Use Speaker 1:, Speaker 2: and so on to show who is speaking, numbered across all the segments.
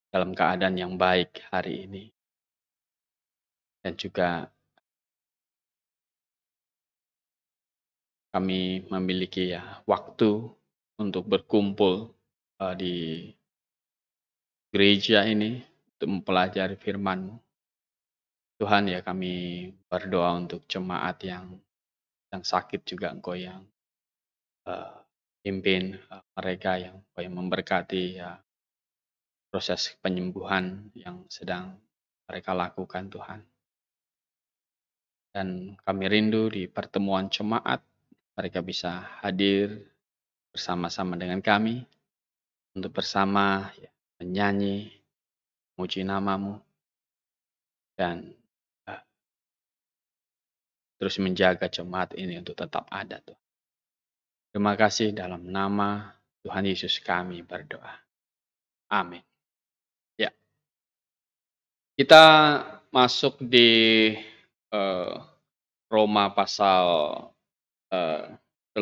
Speaker 1: dalam keadaan yang baik hari ini. Dan juga kami memiliki waktu untuk berkumpul di gereja ini untuk mempelajari firman-Mu. Tuhan, kami berdoa untuk jemaat yang sakit juga, Engkau yang pimpin mereka, yang Engkau yang memberkati proses penyembuhan yang sedang mereka lakukan, Tuhan. Dan kami rindu di pertemuan jemaat, mereka bisa hadir bersama-sama dengan kami untuk bersama menyanyi, memuji nama-Mu, dan terus menjaga jemaat ini untuk tetap ada, Tuhan. Terima kasih, dalam nama Tuhan Yesus kami berdoa. Amin. Ya, kita masuk di Roma pasal 9,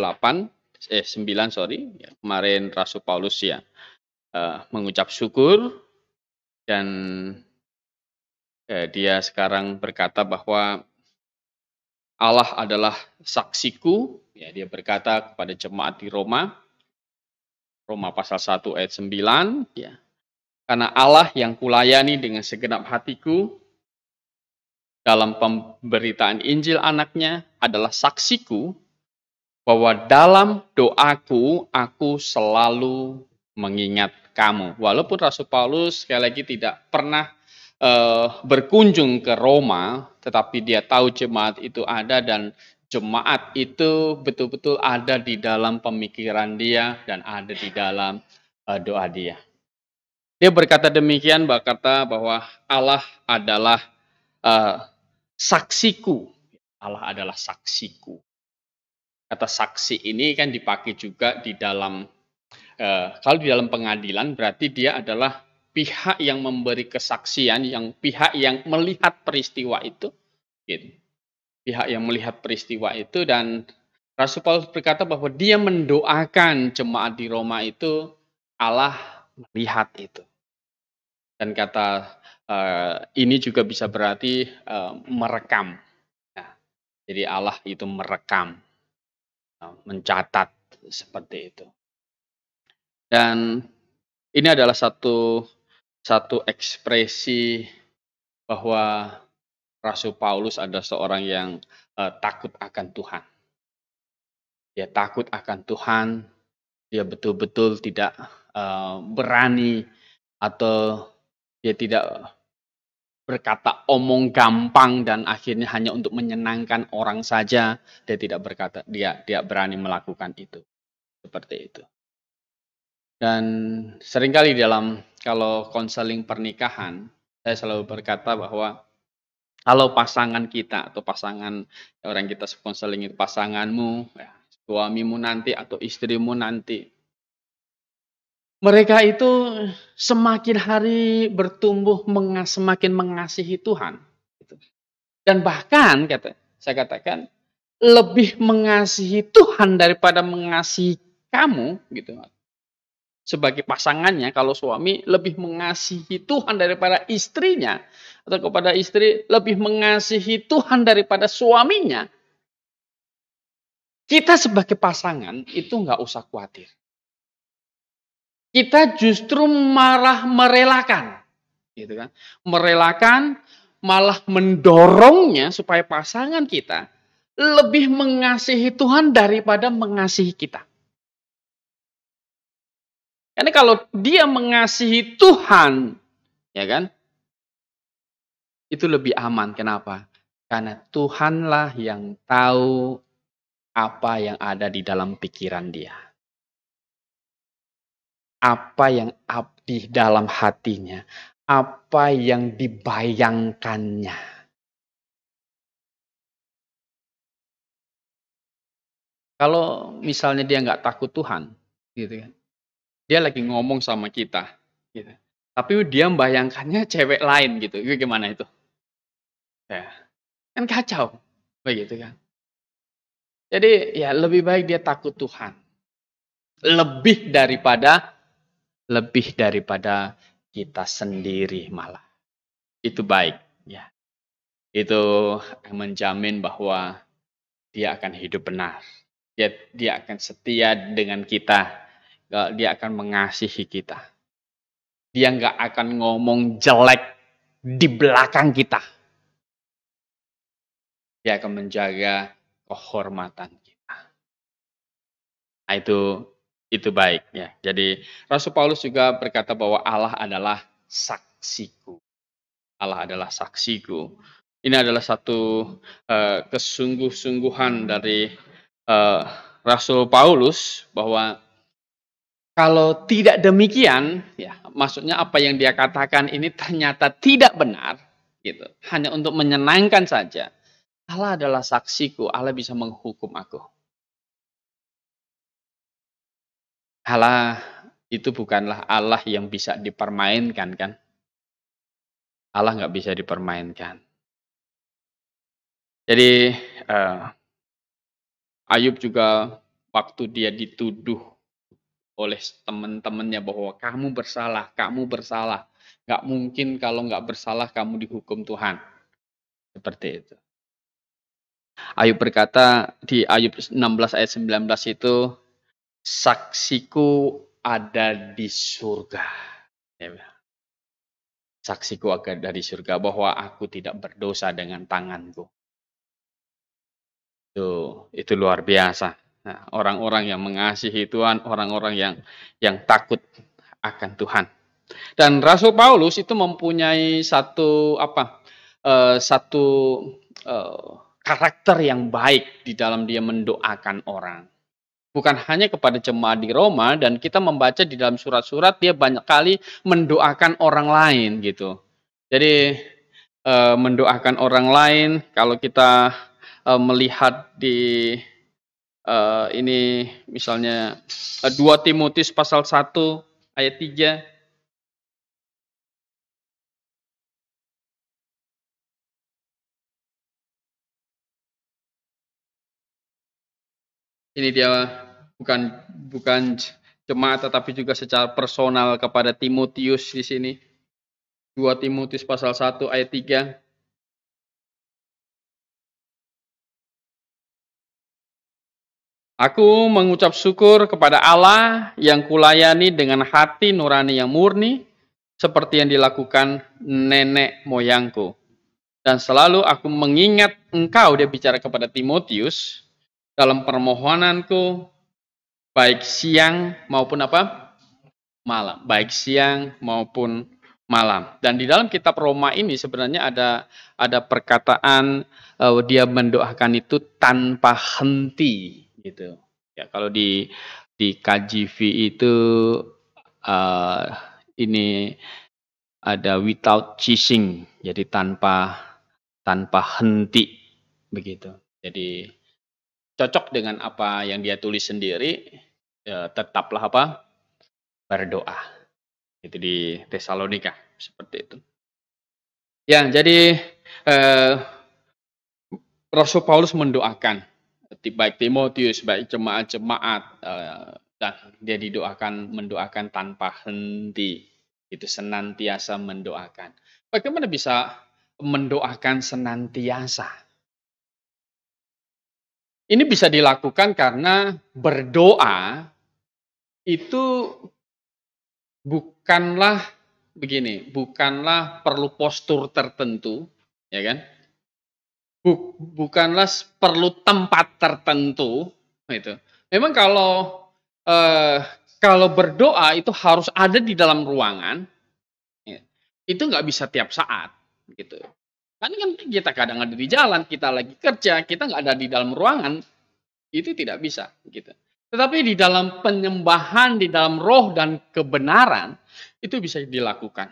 Speaker 1: kemarin Rasul Paulus mengucap syukur, dan dia sekarang berkata bahwa Allah adalah saksiku. Dia berkata kepada jemaat di Roma pasal 1 ayat 9, karena Allah yang kulayani dengan segenap hatiku dalam pemberitaan Injil anaknya adalah saksiku bahwa dalam doaku aku selalu mengingat kamu. Walaupun Rasul Paulus sekali lagi tidak pernah berkunjung ke Roma, tetapi dia tahu jemaat itu ada, dan jemaat itu betul-betul ada di dalam pemikiran dia dan ada di dalam doa dia. Dia berkata demikian, berkata bahwa Allah adalah saksiku. Allah adalah saksiku. Kata saksi ini kan dipakai juga di dalam, kalau di dalam pengadilan berarti dia adalah pihak yang memberi kesaksian, pihak yang melihat peristiwa itu. Gitu. Pihak yang melihat peristiwa itu, dan Rasul Paulus berkata bahwa dia mendoakan jemaat di Roma itu, Allah melihat itu. Dan kata ini juga bisa berarti merekam. Jadi Allah itu merekam, mencatat seperti itu. Dan ini adalah satu ekspresi bahwa Rasul Paulus adalah seorang yang takut akan Tuhan. Dia takut akan Tuhan, dia betul-betul tidak berani, atau dia tidak berkata omong gampang dan akhirnya hanya untuk menyenangkan orang saja. Dia tidak berkata, dia berani melakukan itu. Seperti itu. Dan seringkali kalau konseling pernikahan, saya selalu berkata bahwa kalau pasangan kita atau pasangan orang kita konseling itu pasanganmu, suamimu nanti atau istrimu nanti, mereka itu semakin hari bertumbuh semakin mengasihi Tuhan. Dan bahkan saya katakan lebih mengasihi Tuhan daripada mengasihi kamu, gitu. Sebagai pasangannya, kalau suami lebih mengasihi Tuhan daripada istrinya, atau kepada istri lebih mengasihi Tuhan daripada suaminya, kita sebagai pasangan itu nggak usah khawatir. Kita justru malah merelakan, gitu kan? Merelakan, malah mendorongnya supaya pasangan kita lebih mengasihi Tuhan daripada mengasihi kita. Karena kalau dia mengasihi Tuhan, ya kan, itu lebih aman. Kenapa? Karena Tuhanlah yang tahu apa yang ada di dalam pikiran dia. Apa yang di dalam hatinya. Apa yang dibayangkannya. Kalau misalnya dia nggak takut Tuhan, gitu kan, dia lagi ngomong sama kita, gitu. Tapi dia membayangkannya cewek lain, gitu. Itu gimana itu? Ya, kan kacau, begitu kan? Jadi lebih baik dia takut Tuhan, lebih daripada kita sendiri malah. Itu baik, ya. Itu menjamin bahwa dia akan hidup benar. Dia akan setia dengan kita. Dia akan mengasihi kita. Dia nggak akan ngomong jelek di belakang kita. Dia akan menjaga kehormatan kita. Nah, itu baik, ya. Jadi Rasul Paulus juga berkata bahwa Allah adalah saksiku. Allah adalah saksiku. Ini adalah satu kesungguh-sungguhan dari Rasul Paulus bahwa kalau tidak demikian, ya maksudnya apa yang dia katakan ini ternyata tidak benar, gitu. Hanya untuk menyenangkan saja. Allah adalah saksiku. Allah bisa menghukum aku. Allah itu bukanlah Allah yang bisa dipermainkan, kan? Allah nggak bisa dipermainkan. Jadi Ayub juga waktu dia dituduh oleh teman-temannya bahwa kamu bersalah. Nggak mungkin kalau nggak bersalah kamu dihukum Tuhan. Seperti itu. Ayub berkata di Ayub 16 ayat 19 itu, saksiku ada di surga. Saksiku ada di surga bahwa aku tidak berdosa dengan tanganku. Itu luar biasa. Nah, orang-orang yang mengasihi Tuhan, orang-orang yang takut akan Tuhan. Dan Rasul Paulus itu mempunyai satu karakter yang baik di dalam dia mendoakan orang. Bukan hanya kepada jemaat di Roma, dan kita membaca di dalam surat-surat dia banyak kali mendoakan orang lain gitu. Jadi mendoakan orang lain, kalau kita melihat di ini misalnya 2 Timotius pasal 1 ayat 3. Ini dia bukan jemaat tetapi juga secara personal kepada Timotius di sini. 2 Timotius pasal 1 ayat 3. Aku mengucap syukur kepada Allah yang kulayani dengan hati nurani yang murni, seperti yang dilakukan nenek moyangku. Dan selalu aku mengingat engkau, dia bicara kepada Timotius, dalam permohonanku, baik siang maupun malam. Baik siang maupun malam. Dan di dalam kitab Roma ini sebenarnya ada perkataan dia mendoakan itu tanpa henti. Gitu. Ya, kalau di KJV itu ini ada without ceasing, jadi tanpa henti begitu. Jadi cocok dengan apa yang dia tulis sendiri, ya, tetaplah berdoa. Itu di Tesalonika seperti itu. Ya, jadi Rasul Paulus mendoakan baik Timotius, baik jemaat-jemaat, dan dia mendoakan tanpa henti. Itu senantiasa mendoakan. Bagaimana bisa mendoakan senantiasa? Ini bisa dilakukan karena berdoa itu bukanlah perlu postur tertentu, ya kan? Bukanlah perlu tempat tertentu, itu. Memang kalau berdoa itu harus ada di dalam ruangan, ya, itu nggak bisa tiap saat, gitu. Karena kan kita kadang ada di jalan, kita lagi kerja, kita nggak ada di dalam ruangan, itu tidak bisa, gitu. Tetapi di dalam penyembahan, di dalam roh dan kebenaran, itu bisa dilakukan.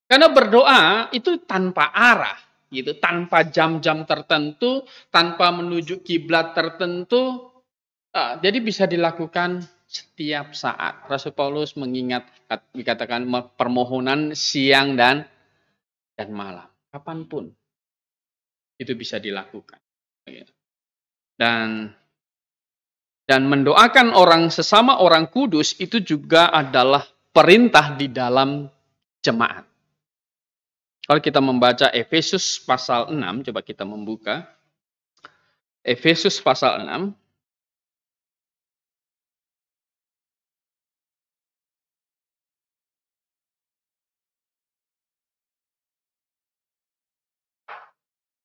Speaker 1: Karena berdoa itu tanpa arah, gitu, tanpa jam-jam tertentu, tanpa menuju kiblat tertentu, jadi bisa dilakukan setiap saat. Rasul Paulus mengingat, dikatakan permohonan siang dan malam, kapanpun itu bisa dilakukan. Dan mendoakan sesama orang kudus itu juga adalah perintah di dalam jemaat. Kalau kita membaca Efesus pasal 6, coba kita membuka. Efesus pasal 6.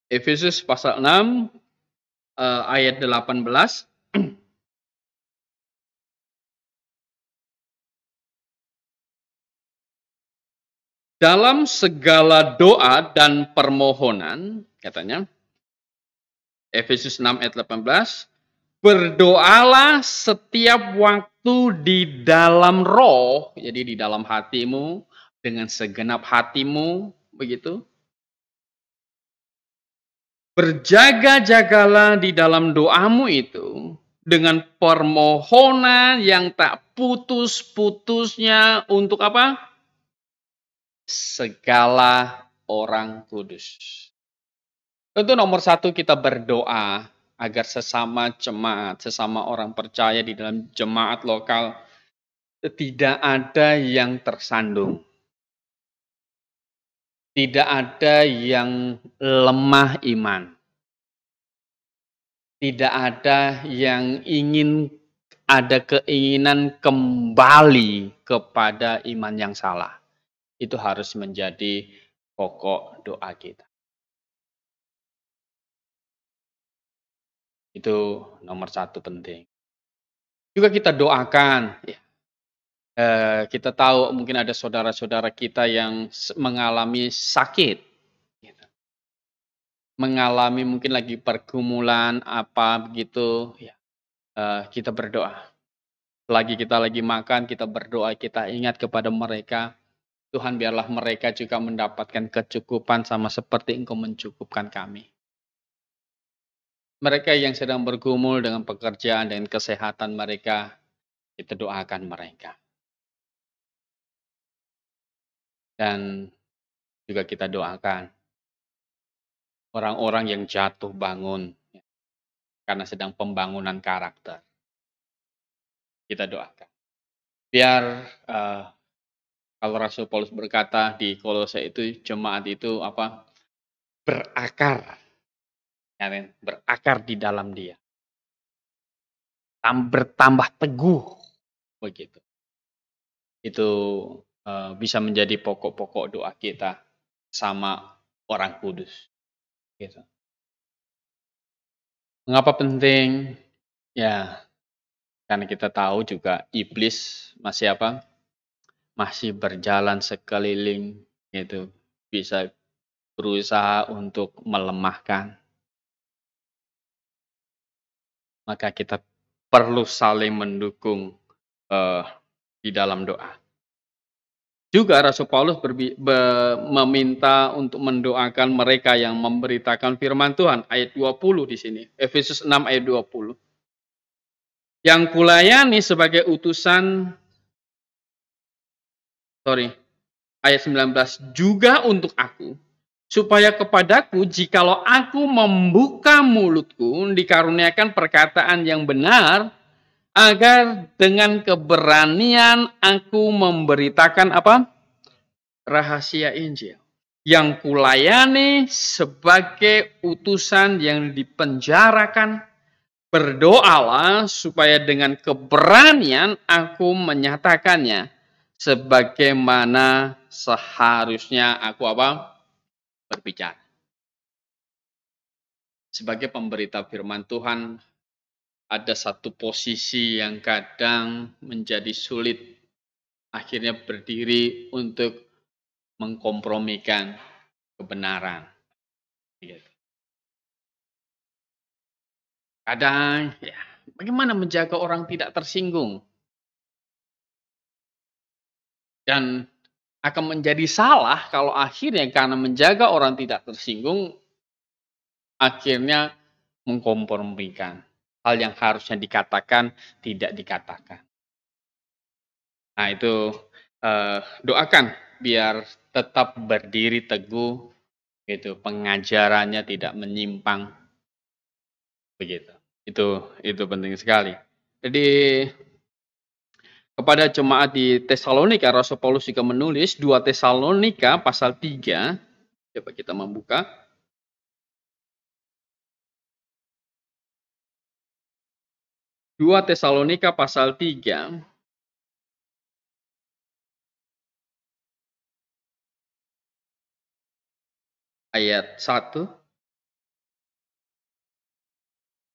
Speaker 1: Efesus pasal 6 ayat 18. Dalam segala doa dan permohonan, katanya, Efesus 6 ayat 18, berdoalah setiap waktu di dalam roh, jadi di dalam hatimu, dengan segenap hatimu, begitu. Berjaga-jagalah di dalam doamu itu dengan permohonan yang tak putus-putusnya untuk apa? Segala orang kudus. Tentu nomor satu kita berdoa agar sesama jemaat, sesama orang percaya di dalam jemaat lokal tidak ada yang tersandung. Tidak ada yang lemah iman. Tidak ada yang ingin ada keinginan kembali kepada iman yang salah. Itu harus menjadi pokok doa kita. Itu nomor satu penting. Juga kita doakan. Ya. Kita tahu mungkin ada saudara-saudara kita yang mengalami sakit. Gitu. Mengalami mungkin lagi pergumulan apa begitu. Ya. Kita berdoa. Selagi kita lagi makan, kita berdoa, kita ingat kepada mereka. Tuhan biarlah mereka juga mendapatkan kecukupan sama seperti Engkau mencukupkan kami. Mereka yang sedang bergumul dengan pekerjaan dan kesehatan mereka, kita doakan mereka. Dan juga kita doakan orang-orang yang jatuh bangun karena sedang pembangunan karakter. Kita doakan. Biar kalau Rasul Paulus berkata di Kolose itu jemaat itu apa? Berakar. Ya, berakar di dalam Dia. Bertambah teguh begitu. Itu bisa menjadi pokok-pokok doa kita sama orang kudus. Gitu. Mengapa penting? Ya, karena kita tahu juga iblis masih apa? Masih berjalan sekeliling, gitu. Bisa berusaha untuk melemahkan. Maka kita perlu saling mendukung di dalam doa. Juga Rasul Paulus meminta untuk mendoakan mereka yang memberitakan firman Tuhan. Ayat 20 di sini. Efesus 6 ayat 20. Yang kulayani sebagai utusan, ayat 19, juga untuk aku, supaya kepadaku jikalau aku membuka mulutku, dikaruniakan perkataan yang benar, agar dengan keberanian aku memberitakan apa? Rahasia Injil. Yang kulayani sebagai utusan yang dipenjarakan, berdoalah supaya dengan keberanian aku menyatakannya sebagaimana seharusnya aku apa? Berbicara. Sebagai pemberita firman Tuhan, ada satu posisi yang kadang menjadi sulit, akhirnya berdiri untuk mengkompromikan kebenaran. Kadang, ya, bagaimana menjaga orang tidak tersinggung? Dan akan menjadi salah kalau akhirnya karena menjaga orang tidak tersinggung, akhirnya mengkompromikan. Hal yang harusnya dikatakan, tidak dikatakan. Nah itu doakan biar tetap berdiri teguh, gitu. Pengajarannya tidak menyimpang, begitu. Itu penting sekali. Jadi Kepada jemaat di Tesalonika, Rasul Paulus juga menulis 2 Tesalonika pasal 3. Coba kita membuka. 2 Tesalonika pasal 3. Ayat 1.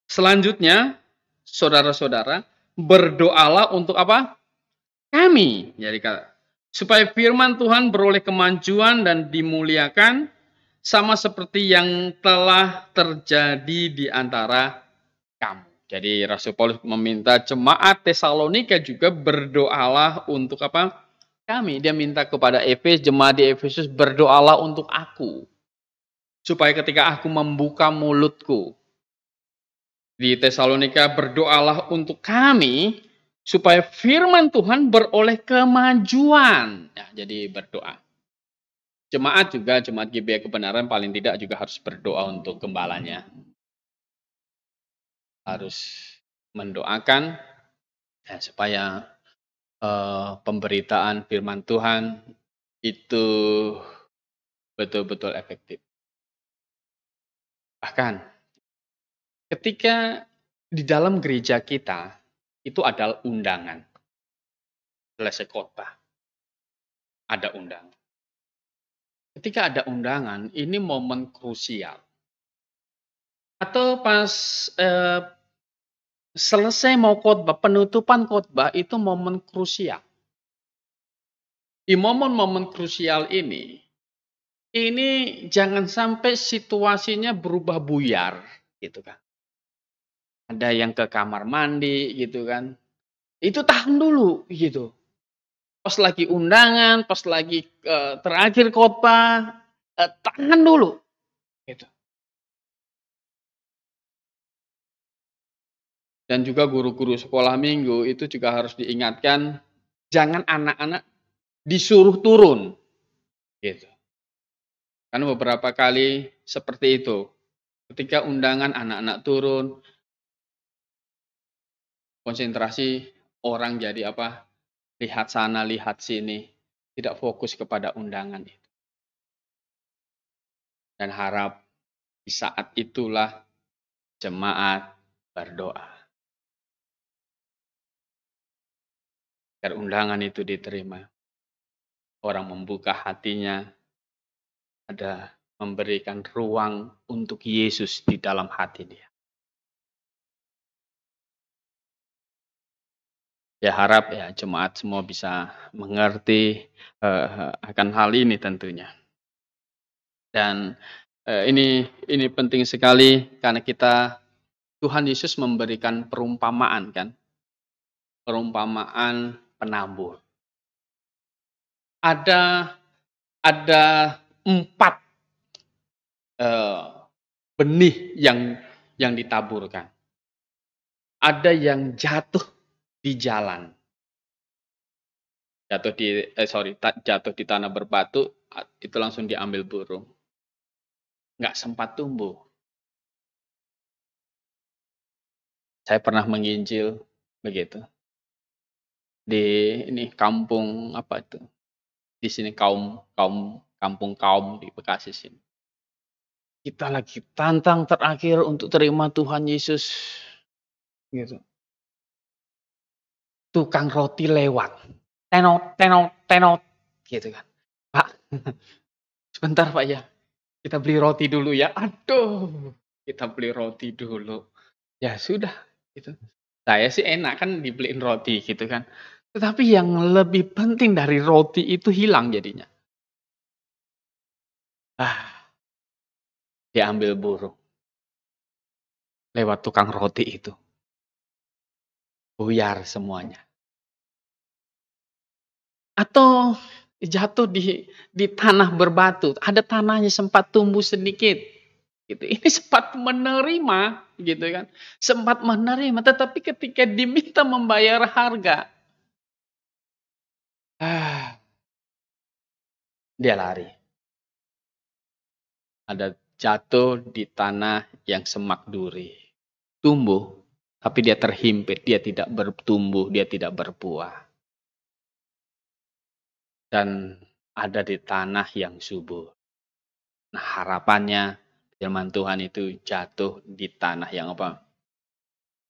Speaker 1: Selanjutnya, saudara-saudara, berdoalah untuk apa? Kami. Jadi supaya firman Tuhan beroleh kemajuan dan dimuliakan sama seperti yang telah terjadi di antara kamu. Jadi Rasul Paulus meminta jemaat Tesalonika juga berdoalah untuk apa? Kami. Dia minta kepada jemaat di Efesus, berdoalah untuk aku. Supaya ketika aku membuka mulutku di Tesalonika, berdoalah untuk kami supaya firman Tuhan beroleh kemajuan. Ya, jadi berdoa. Jemaat GBI Kebenaran paling tidak juga harus berdoa untuk gembalanya. Harus mendoakan ya, supaya pemberitaan firman Tuhan itu betul-betul efektif. Bahkan ketika di dalam gereja kita itu adalah undangan. Selesai khotbah. Ada undangan. Ketika ada undangan, ini momen krusial. Atau pas selesai mau khotbah, penutupan khotbah itu momen krusial. Di momen-momen krusial ini jangan sampai situasinya berubah buyar, gitu kan. Ada yang ke kamar mandi, gitu kan. Itu tahan dulu, gitu. Pas lagi undangan, pas lagi terakhir khotbah, tahan dulu, gitu. Dan juga guru-guru sekolah minggu itu juga harus diingatkan, jangan anak-anak disuruh turun, gitu. Karena beberapa kali seperti itu. Ketika undangan anak-anak turun, konsentrasi orang jadi apa? Lihat sana, lihat sini. Tidak fokus kepada undangan itu. Dan harap di saat itulah jemaat berdoa. Agar undangan itu diterima. Orang membuka hatinya, ada memberikan ruang untuk Yesus di dalam hati dia. Ya harap ya jemaat semua bisa mengerti akan hal ini tentunya. Dan ini penting sekali karena Tuhan Yesus memberikan perumpamaan kan. Perumpamaan penabur. Ada 4 benih yang ditaburkan. Ada yang jatuh di jalan. Jatuh di tanah berbatu, itu langsung diambil burung. Nggak sempat tumbuh. Saya pernah menginjil begitu. Di kampung apa itu? Di sini kampung kaum di Bekasi sini. Kita lagi tantang terakhir untuk terima Tuhan Yesus. Gitu. Tukang roti lewat. Tenot. Gitu kan. Pak, sebentar Pak ya. Kita beli roti dulu ya. Aduh, kita beli roti dulu. Ya sudah. Gitu. Saya sih enak kan dibeliin roti gitu kan. Tetapi yang lebih penting dari roti itu hilang jadinya. Diambil burung. Lewat tukang roti itu. Buyar semuanya. Atau jatuh di tanah berbatu. Ada tanahnya sempat tumbuh sedikit. Gitu. Ini sempat menerima. Gitu kan. Sempat menerima. Tetapi ketika diminta membayar harga. Dia lari. Ada jatuh di tanah yang semak duri. Tumbuh. Tapi dia terhimpit. Dia tidak bertumbuh. Dia tidak berbuah. dan ada di tanah yang subur. Nah, harapannya firman Tuhan itu jatuh di tanah yang apa?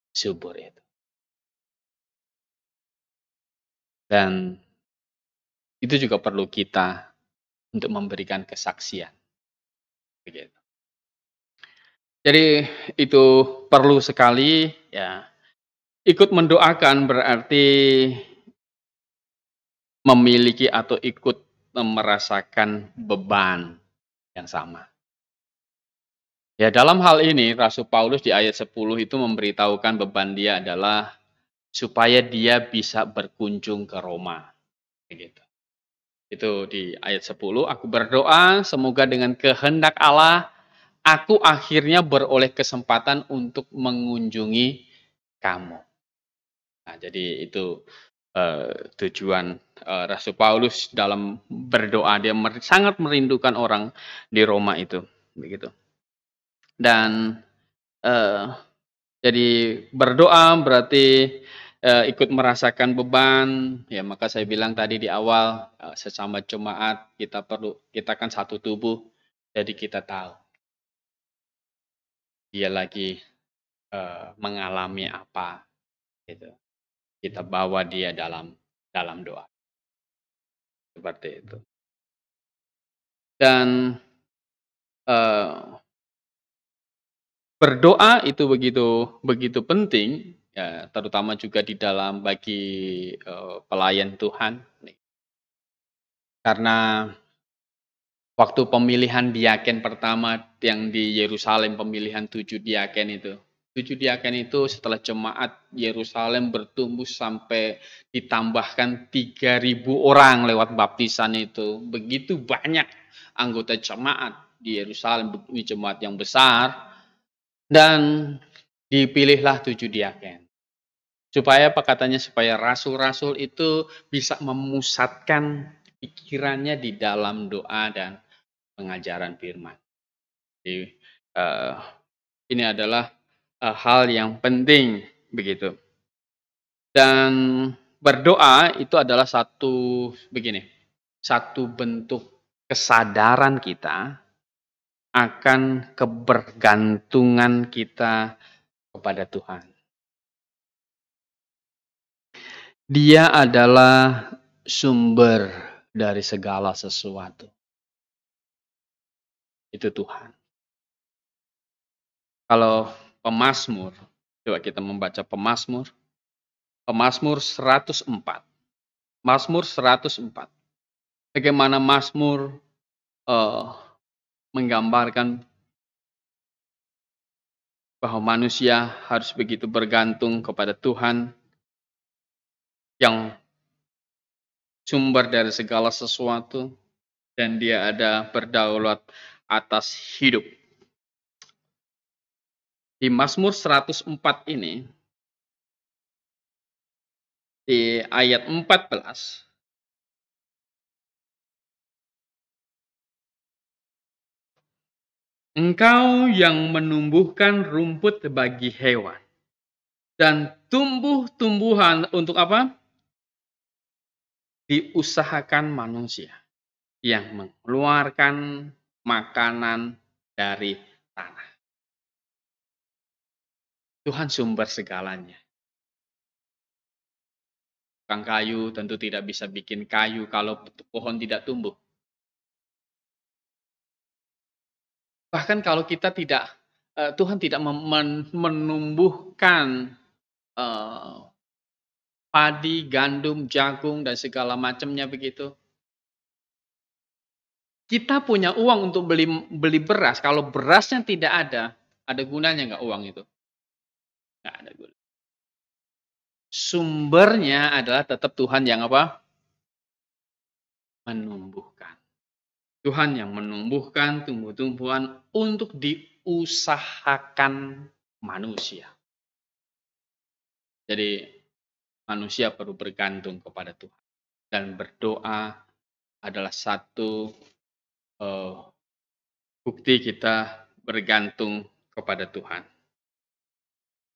Speaker 1: Subur itu. Dan itu juga perlu kita untuk memberikan kesaksian. Begitu. Jadi itu perlu sekali ya. Ikut mendoakan berarti memiliki atau ikut merasakan beban yang sama. Ya, dalam hal ini Rasul Paulus di ayat 10 itu memberitahukan beban dia adalah supaya dia bisa berkunjung ke Roma. Begitu. Itu di ayat 10, aku berdoa semoga dengan kehendak Allah aku akhirnya beroleh kesempatan untuk mengunjungi kamu. Nah, jadi itu tujuan Rasul Paulus dalam berdoa, dia sangat merindukan orang di Roma itu, begitu. Dan jadi berdoa berarti ikut merasakan beban, ya maka saya bilang tadi di awal sesama jemaat kita kan satu tubuh, jadi kita tahu dia lagi mengalami apa, gitu. Kita bawa dia dalam doa. Seperti itu. Dan berdoa itu begitu penting, ya, terutama juga di dalam bagi pelayan Tuhan. Karena waktu pemilihan diaken pertama yang di Yerusalem, pemilihan 7 diaken itu. 7 diaken itu setelah jemaat Yerusalem bertumbuh sampai ditambahkan 3.000 orang lewat baptisan itu. Begitu banyak anggota jemaat di Yerusalem, di jemaat yang besar. Dan dipilihlah 7 diaken. Supaya apa katanya? Supaya rasul-rasul itu bisa memusatkan pikirannya di dalam doa dan pengajaran firman. Jadi, ini adalah hal yang penting, begitu. Dan berdoa itu adalah satu bentuk kesadaran kita akan kebergantungan kita kepada Tuhan. Dia adalah sumber dari segala sesuatu. Itu Tuhan. Kalau pemazmur, coba kita membaca pemazmur 104. Mazmur 104. Bagaimana Mazmur menggambarkan bahwa manusia harus begitu bergantung kepada Tuhan yang sumber dari segala sesuatu dan dia ada berdaulat atas hidup. Di Mazmur 104 ini, di ayat 14, Engkau yang menumbuhkan rumput bagi hewan dan tumbuh-tumbuhan untuk apa? Diusahakan manusia yang mengeluarkan makanan dari tanah. Tuhan sumber segalanya. Tukang kayu tentu tidak bisa bikin kayu kalau pohon tidak tumbuh. Bahkan kalau kita Tuhan tidak menumbuhkan padi, gandum, jagung, dan segala macamnya begitu. Kita punya uang untuk beli beras. Kalau berasnya tidak ada gunanya nggak uang itu? Nggak ada gunanya. Sumbernya adalah tetap Tuhan yang apa? Menumbuhkan. Tuhan yang menumbuhkan tumbuh-tumbuhan untuk diusahakan manusia. Jadi manusia perlu bergantung kepada Tuhan. Dan berdoa adalah satu bukti kita bergantung kepada Tuhan.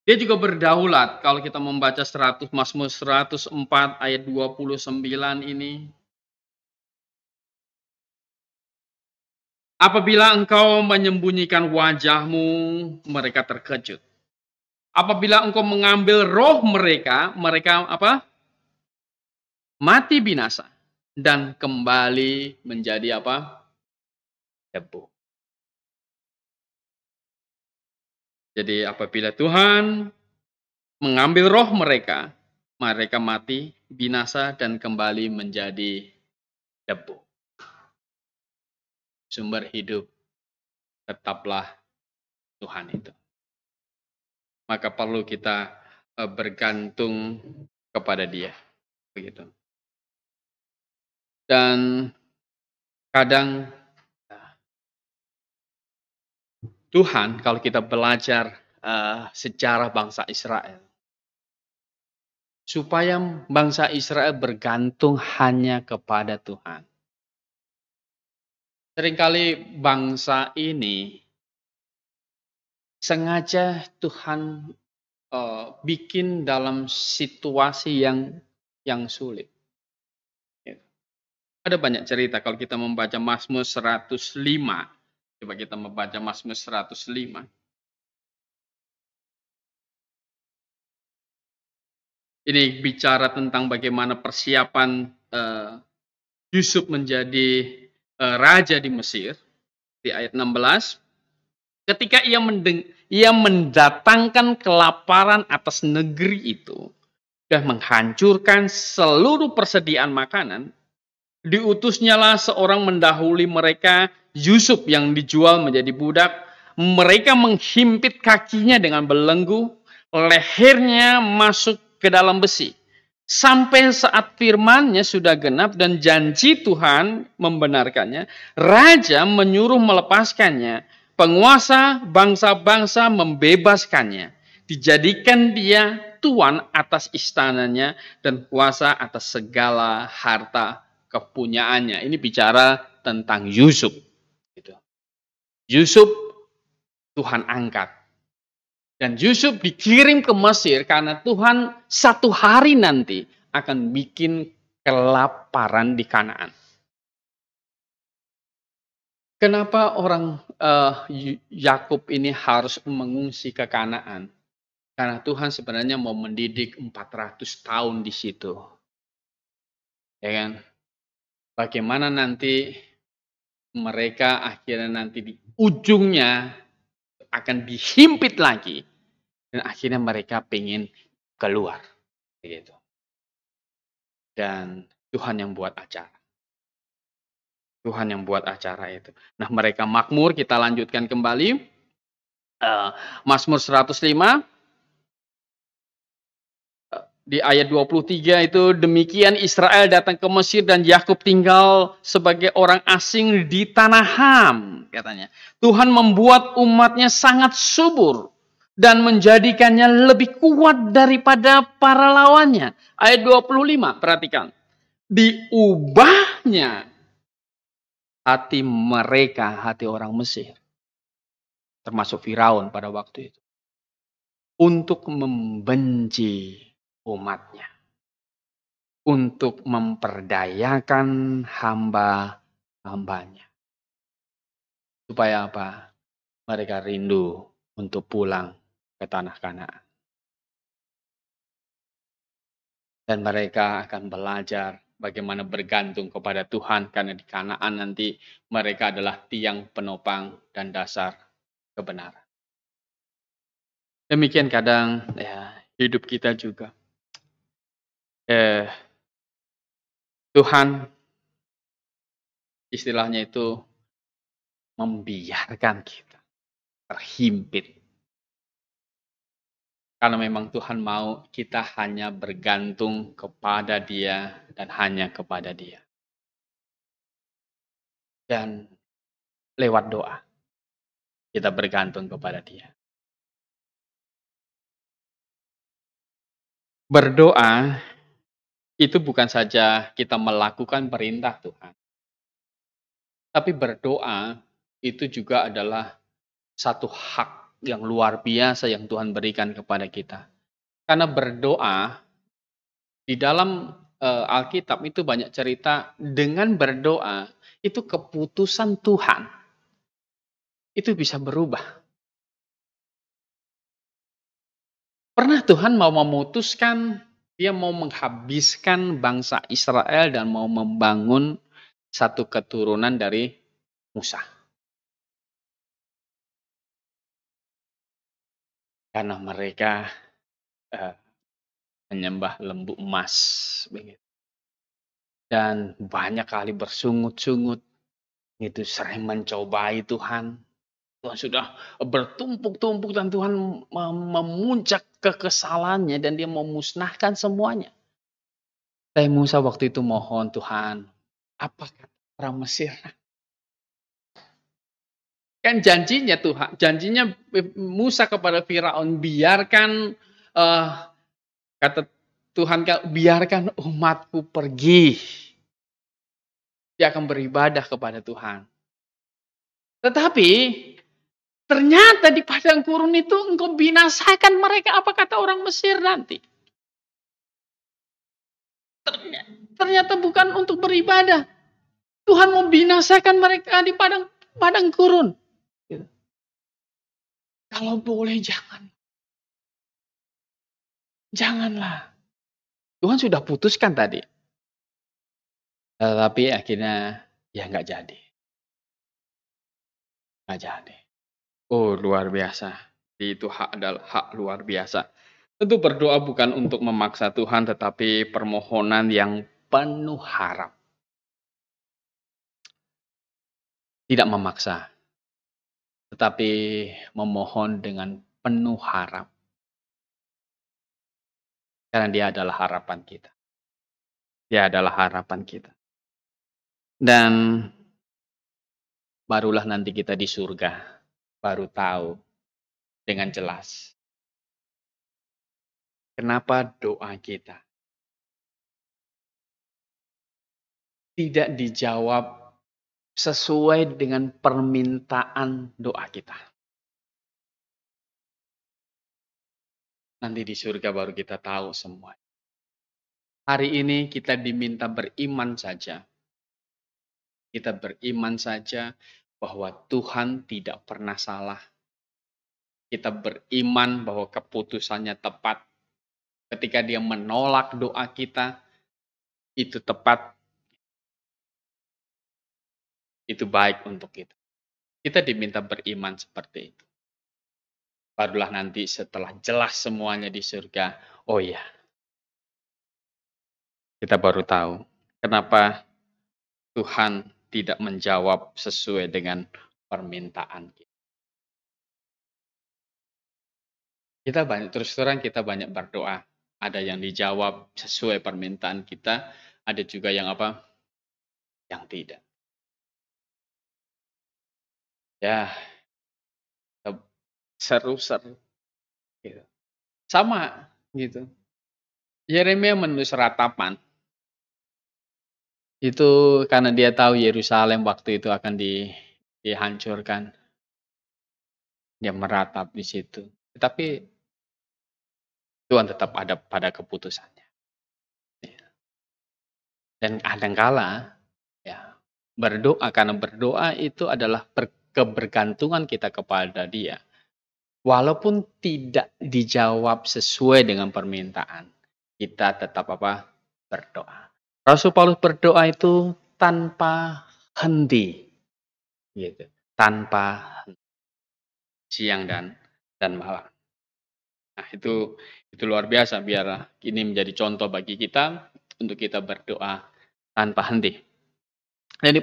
Speaker 1: Dia juga berdaulat. Kalau kita membaca Mazmur 104 ayat 29 ini. Apabila engkau menyembunyikan wajahmu, mereka terkejut. Apabila engkau mengambil roh mereka, mereka apa? Mati binasa dan kembali menjadi apa? Debu. Jadi apabila Tuhan mengambil roh mereka, mereka mati binasa dan kembali menjadi debu. Sumber hidup tetaplah Tuhan itu. Maka perlu kita bergantung kepada Dia, begitu. Dan kadang Tuhan, kalau kita belajar sejarah bangsa Israel, supaya bangsa Israel bergantung hanya kepada Tuhan. Seringkali bangsa ini sengaja Tuhan bikin dalam situasi yang sulit. Ada banyak cerita kalau kita membaca Mazmur 105. Coba kita membaca Mazmur 105. Ini bicara tentang bagaimana persiapan Yusuf menjadi raja di Mesir. Di ayat 16. Ketika ia mendatangkan kelaparan atas negeri itu dan menghancurkan seluruh persediaan makanan, diutusnyalah seorang mendahului mereka, Yusuf yang dijual menjadi budak. Mereka menghimpit kakinya dengan belenggu, lehernya masuk ke dalam besi. Sampai saat firman-Nya sudah genap dan janji Tuhan membenarkannya, raja menyuruh melepaskannya. Penguasa bangsa-bangsa membebaskannya. Dijadikan dia tuan atas istananya dan kuasa atas segala harta kepunyaannya. Ini bicara tentang Yusuf. Yusuf Tuhan angkat. Dan Yusuf dikirim ke Mesir karena Tuhan satu hari nanti akan bikin kelaparan di Kanaan. Kenapa orang Yakub ini harus mengungsi ke Kanaan? Karena Tuhan sebenarnya mau mendidik 400 tahun di situ. Ya kan? Bagaimana nanti mereka akhirnya nanti di ujungnya akan dihimpit lagi. Dan akhirnya mereka pengen keluar. Begitu. Dan Tuhan yang buat acara. Tuhan yang buat acara itu. Nah, mereka makmur, kita lanjutkan kembali. Mazmur 105. Di ayat 23 itu, demikian Israel datang ke Mesir dan Yakub tinggal sebagai orang asing di tanah Ham, katanya. Tuhan membuat umatnya sangat subur dan menjadikannya lebih kuat daripada para lawannya. Ayat 25, perhatikan. Diubahnya hati mereka, hati orang Mesir. Termasuk Firaun pada waktu itu. Untuk membenci umatnya. Untuk memperdayakan hamba-hambanya. Supaya apa? Mereka rindu untuk pulang ke tanah Kanaan. Dan mereka akan belajar bagaimana bergantung kepada Tuhan. Karena di Kanaan nanti mereka adalah tiang penopang dan dasar kebenaran. Demikian kadang ya, hidup kita juga. Tuhan istilahnya itu membiarkan kita terhimpit. Karena memang Tuhan mau kita hanya bergantung kepada Dia dan hanya kepada Dia. Dan lewat doa kita bergantung kepada Dia. Berdoa itu bukan saja kita melakukan perintah Tuhan. Tapi berdoa itu juga adalah satu hak yang luar biasa yang Tuhan berikan kepada kita. Karena berdoa, di dalam Alkitab itu banyak cerita, dengan berdoa itu keputusan Tuhan. itu bisa berubah. Pernah Tuhan mau memutuskan, dia mau menghabiskan bangsa Israel dan mau membangun satu keturunan dari Musa. Karena mereka menyembah lembu emas. Begitu. Dan banyak kali bersungut-sungut. Itu sering mencobai Tuhan. Tuhan sudah bertumpuk-tumpuk dan Tuhan memuncak kekesalannya dan dia memusnahkan semuanya. Tapi Musa waktu itu mohon, Tuhan, apa kata orang Mesir? Kan janjinya Tuhan, janjinya Musa kepada Firaun, biarkan kata Tuhan, biarkan umatku pergi. Dia akan beribadah kepada Tuhan. Tetapi ternyata di padang gurun itu engkau binasakan mereka, apa kata orang Mesir nanti? Ternyata bukan untuk beribadah. Tuhan mau binasakan mereka di padang gurun. Gitu. Kalau boleh jangan. Janganlah. Tuhan sudah putuskan tadi. Tapi akhirnya ya nggak jadi. Nggak jadi. Oh, luar biasa. Itu hak adalah hak luar biasa. Tentu berdoa bukan untuk memaksa Tuhan, tetapi permohonan yang penuh harap. Tidak memaksa, tetapi memohon dengan penuh harap. Karena dia adalah harapan kita. Dia adalah harapan kita. Dan barulah nanti kita di surga, baru tahu dengan jelas kenapa doa kita tidak dijawab sesuai dengan permintaan doa kita. Nanti di surga baru kita tahu semua. Hari ini kita diminta beriman saja. Kita beriman saja bahwa Tuhan tidak pernah salah. Kita beriman bahwa keputusannya tepat. Ketika dia menolak doa kita, itu tepat. Itu baik untuk kita. Kita diminta beriman seperti itu. Barulah nanti setelah jelas semuanya di surga, oh ya, kita baru tahu kenapa Tuhan tidak menjawab sesuai dengan permintaan kita. Kita banyak, terus terang kita banyak berdoa. Ada yang dijawab sesuai permintaan kita, ada juga yang apa? Yang tidak. Ya, seru-seru. Gitu. Sama gitu. Yeremia menulis ratapan. Itu karena dia tahu Yerusalem waktu itu akan dihancurkan. Dia meratap di situ. Tetapi Tuhan tetap ada pada keputusannya. Dan kadangkala ya, berdoa, karena berdoa itu adalah kebergantungan kita kepada Dia. Walaupun tidak dijawab sesuai dengan permintaan, kita tetap apa? Berdoa. Rasul Paulus berdoa itu tanpa henti. Gitu. Tanpa henti. Siang dan malam. Nah, itu luar biasa, biar ini menjadi contoh bagi kita untuk kita berdoa tanpa henti. Dan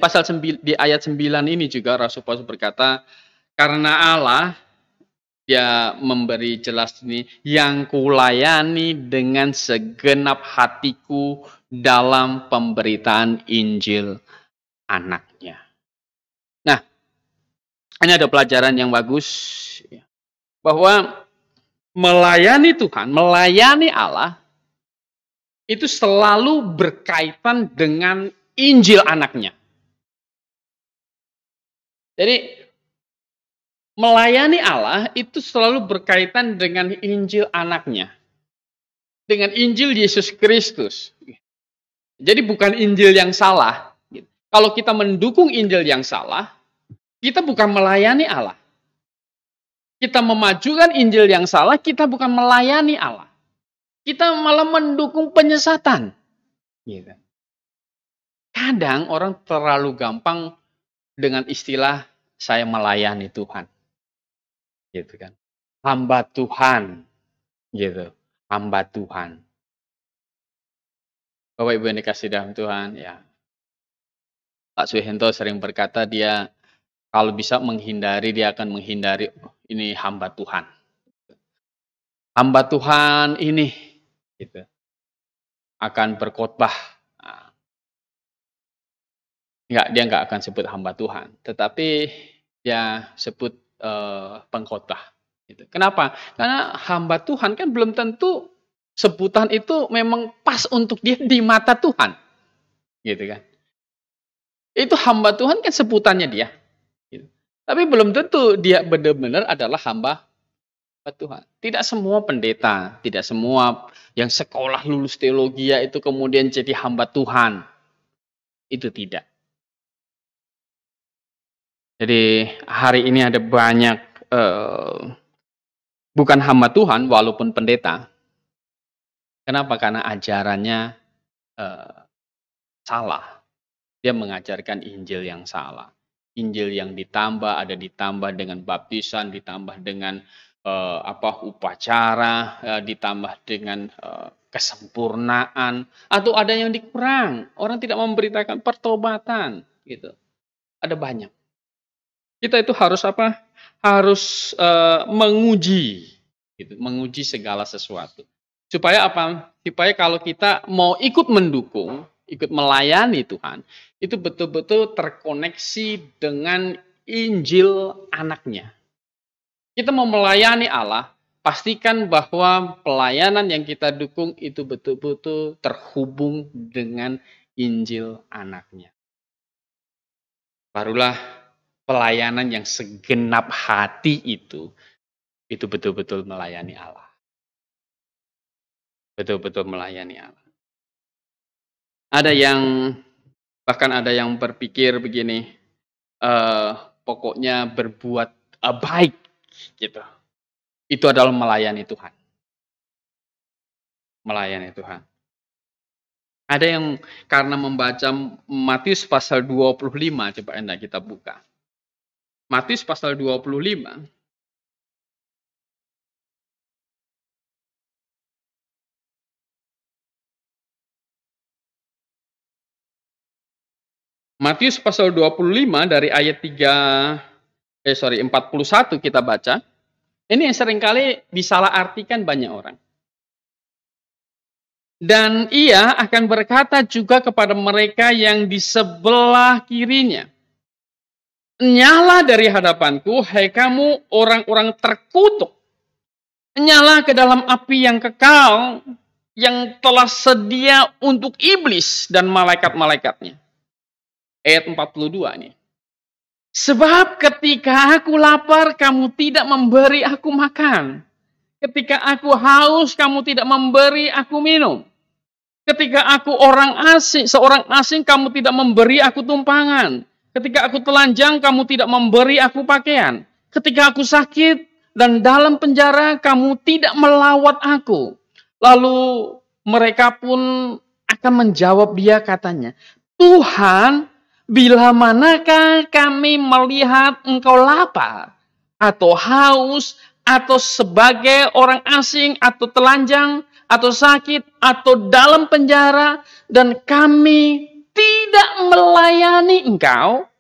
Speaker 1: di ayat 9 ini juga Rasul Paulus berkata, karena Allah dia memberi jelas ini, yang kulayani dengan segenap hatiku dalam pemberitaan Injil anaknya. Nah, ini ada pelajaran yang bagus, bahwa melayani Tuhan, melayani Allah, itu selalu berkaitan dengan Injil anaknya. Jadi, melayani Allah itu selalu berkaitan dengan Injil anaknya. Dengan Injil Yesus Kristus. Jadi bukan Injil yang salah. Kalau kita mendukung Injil yang salah, kita bukan melayani Allah. Kita memajukan Injil yang salah, kita bukan melayani Allah. Kita malah mendukung penyesatan. Gitu. Kadang orang terlalu gampang dengan istilah saya melayani Tuhan. Gitu kan. Hamba Tuhan. Gitu. Hamba Tuhan. Bapak Ibu yang dikasih dalam Tuhan, ya. Pak Suhento sering berkata dia kalau bisa menghindari, dia akan menghindari ini hamba Tuhan. Hamba Tuhan ini gitu, akan berkhotbah. Dia nggak akan sebut hamba Tuhan, tetapi dia sebut pengkhotbah. Gitu. Kenapa? Karena hamba Tuhan kan belum tentu sebutan itu memang pas untuk dia di mata Tuhan. Gitu kan. Itu hamba Tuhan kan sebutannya dia. Gitu. Tapi belum tentu dia benar-benar adalah hamba Tuhan. Tidak semua pendeta, tidak semua yang sekolah lulus teologi itu kemudian jadi hamba Tuhan. Itu tidak. Jadi hari ini ada banyak bukan hamba Tuhan walaupun pendeta. Kenapa? Karena ajarannya salah. Dia mengajarkan Injil yang salah. Injil yang ditambah dengan baptisan, ditambah dengan upacara, ditambah dengan kesempurnaan, atau ada yang dikurang. Orang tidak memberitakan pertobatan, gitu. Ada banyak. Kita itu harus apa? Harus menguji, gitu, menguji segala sesuatu. Supaya apa? Supaya kalau kita mau ikut mendukung, ikut melayani Tuhan, itu betul-betul terkoneksi dengan Injil anaknya. Kita mau melayani Allah, pastikan bahwa pelayanan yang kita dukung itu betul-betul terhubung dengan Injil anaknya. Barulah pelayanan yang segenap hati itu betul-betul melayani Allah. Betul-betul melayani Allah. Bahkan ada yang berpikir begini, pokoknya berbuat baik, gitu. Itu adalah melayani Tuhan. Melayani Tuhan. Ada yang karena membaca Matius pasal 25, coba Anda kita buka. Matius pasal 25. Matius pasal 25 dari ayat 41 kita baca. Ini yang seringkali disalah artikan banyak orang. Dan ia akan berkata juga kepada mereka yang di sebelah kirinya, nyala dari hadapanku, hai kamu orang-orang terkutuk. Nyala ke dalam api yang kekal, yang telah sedia untuk iblis dan malaikat-malaikatnya. Ayat 42 ini. Sebab ketika aku lapar, kamu tidak memberi aku makan. Ketika aku haus, kamu tidak memberi aku minum. Ketika aku seorang asing, kamu tidak memberi aku tumpangan. Ketika aku telanjang, kamu tidak memberi aku pakaian. Ketika aku sakit dan dalam penjara, kamu tidak melawat aku. Lalu mereka pun akan menjawab dia katanya, Tuhan, bila manakah kami melihat engkau lapar, atau haus, atau sebagai orang asing, atau telanjang, atau sakit, atau dalam penjara, dan kami tidak melayani engkau.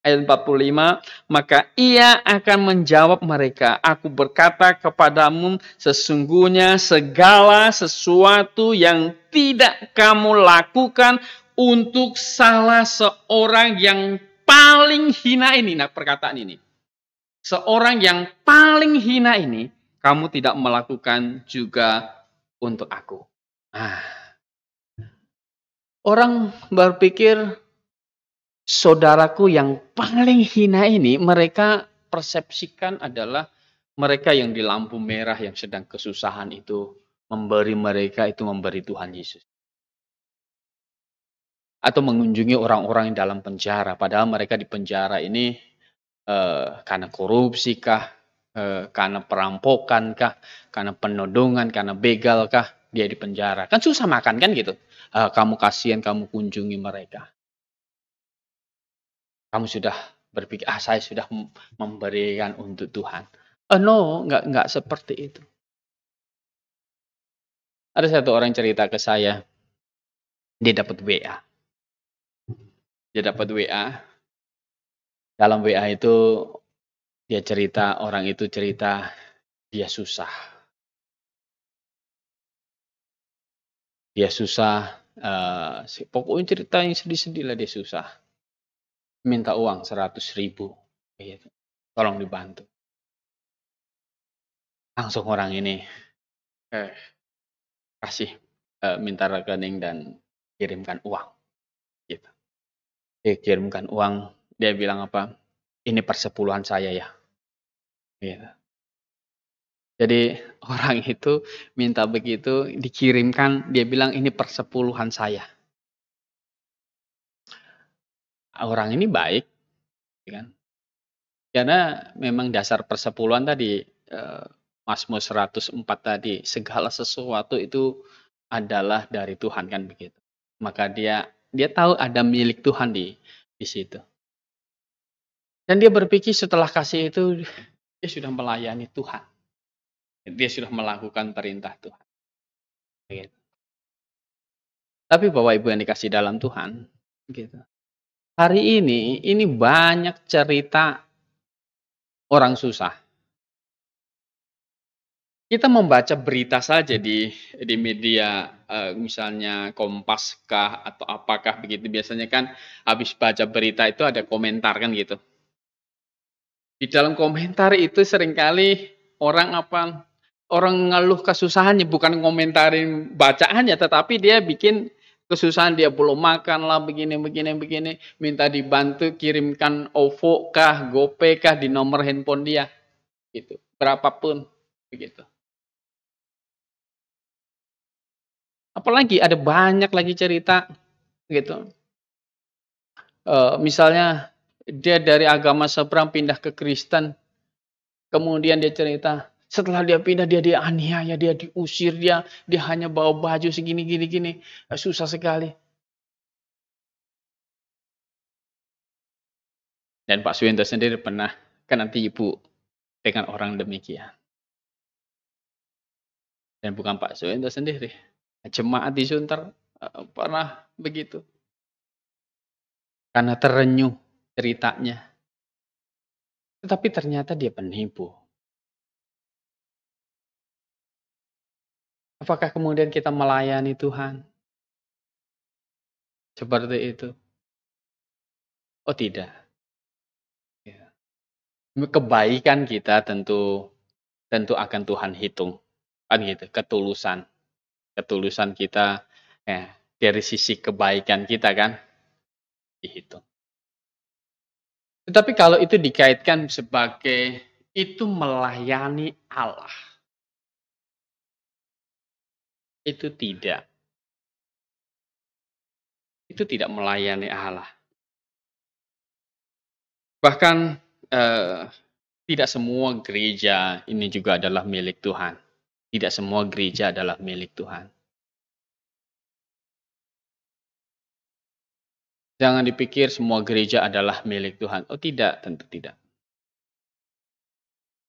Speaker 1: Ayat 45, maka ia akan menjawab mereka, aku berkata kepadamu, sesungguhnya segala sesuatu yang tidak kamu lakukan untuk salah seorang yang paling hina ini. Nah, perkataan ini. Seorang yang paling hina ini, kamu tidak melakukan juga untuk aku. Nah, orang berpikir, saudaraku yang paling hina ini, mereka persepsikan adalah mereka yang di lampu merah yang sedang kesusahan itu, memberi Tuhan Yesus. Atau mengunjungi orang-orang yang dalam penjara, padahal mereka di penjara ini karena korupsi kah, karena perampokan kah, karena penodongan, karena begal kah, dia dipenjara. Kan susah makan kan gitu. Kamu kasihan, kamu kunjungi mereka. Kamu sudah berpikir, saya sudah memberikan untuk Tuhan. No, nggak seperti itu. Ada satu orang cerita ke saya, dia dapat WA. Dia dapat WA. Dalam WA itu dia cerita, orang itu cerita dia susah. Dia susah, pokoknya cerita yang sedih-sedih lah, dia susah. Minta uang 100.000. Gitu. Tolong dibantu. Langsung orang ini kasih, minta rekening dan kirimkan uang. Gitu. Dia kirimkan uang, dia bilang apa? Ini persepuluhan saya ya. Gitu. Jadi orang itu minta begitu, dikirimkan, dia bilang ini persepuluhan saya. Orang ini baik, kan? Karena memang dasar persepuluhan tadi, Mazmur 104 tadi, segala sesuatu itu adalah dari Tuhan kan begitu. Maka dia tahu ada milik Tuhan di situ. Dan dia berpikir setelah kasih itu dia sudah melayani Tuhan. Dia sudah melakukan perintah Tuhan. Gitu. Tapi Bapak Ibu yang dikasih dalam Tuhan, gitu. Hari ini banyak cerita orang susah. Kita membaca berita saja di media, misalnya Kompas kah atau apakah begitu, biasanya kan habis baca berita itu ada komentar kan gitu. Di dalam komentar itu seringkali orang ngeluh kesusahannya, bukan ngomentarin bacaannya, tetapi dia bikin kesusahan, dia belum makan lah, begini, minta dibantu, kirimkan OVO kah, GoPay kah di nomor handphone dia, gitu, berapapun, begitu. Apalagi ada banyak lagi cerita, gitu. Misalnya dia dari agama seberang pindah ke Kristen, kemudian dia cerita, setelah dia pindah dia dianiaya, dia diusir, dia hanya bawa baju segini, susah sekali. Dan Pak Suwento sendiri pernah kena tipu dengan orang demikian. Dan bukan Pak Suwento sendiri, jemaat di Sunter pernah begitu. Karena terenyuh ceritanya. Tetapi ternyata dia penipu. Apakah kemudian kita melayani Tuhan seperti itu? Oh tidak. Kebaikan kita tentu akan Tuhan hitung. Kan gitu, ketulusan kita dari sisi kebaikan kita kan dihitung. Tetapi kalau itu dikaitkan sebagai itu melayani Allah, itu tidak. Itu tidak melayani Allah. Bahkan tidak semua gereja ini juga adalah milik Tuhan. Tidak semua gereja adalah milik Tuhan. Jangan dipikir semua gereja adalah milik Tuhan. Oh tidak, tentu tidak.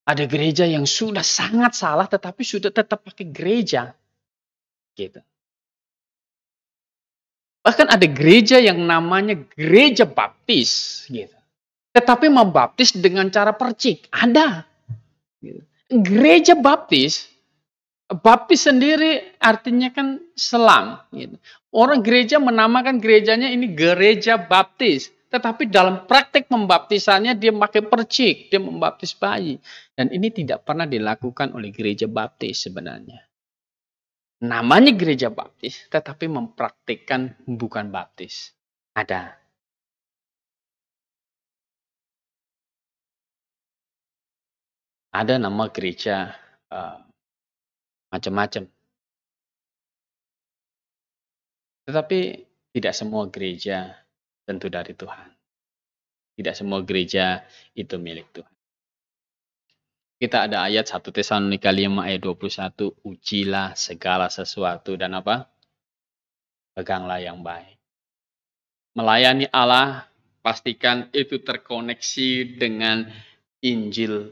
Speaker 1: Ada gereja yang sudah sangat salah tetapi sudah tetap pakai gereja. Gitu. Bahkan ada gereja yang namanya gereja baptis. Gitu. Tetapi membaptis dengan cara percik. Ada. Gitu. Gereja baptis sendiri artinya kan selam. Gitu. Orang gereja menamakan gerejanya ini gereja baptis. Tetapi dalam praktek membaptisannya dia pakai percik. Dia membaptis bayi. Dan ini tidak pernah dilakukan oleh gereja baptis sebenarnya. Namanya gereja baptis. Tetapi mempraktikkan bukan baptis. Ada. Ada nama gereja macam-macam. Tetapi tidak semua gereja tentu dari Tuhan. Tidak semua gereja itu milik Tuhan. Kita ada ayat 1 Tesalonika 5 ayat 21, ujilah segala sesuatu dan apa? Peganglah yang baik. Melayani Allah, pastikan itu terkoneksi dengan Injil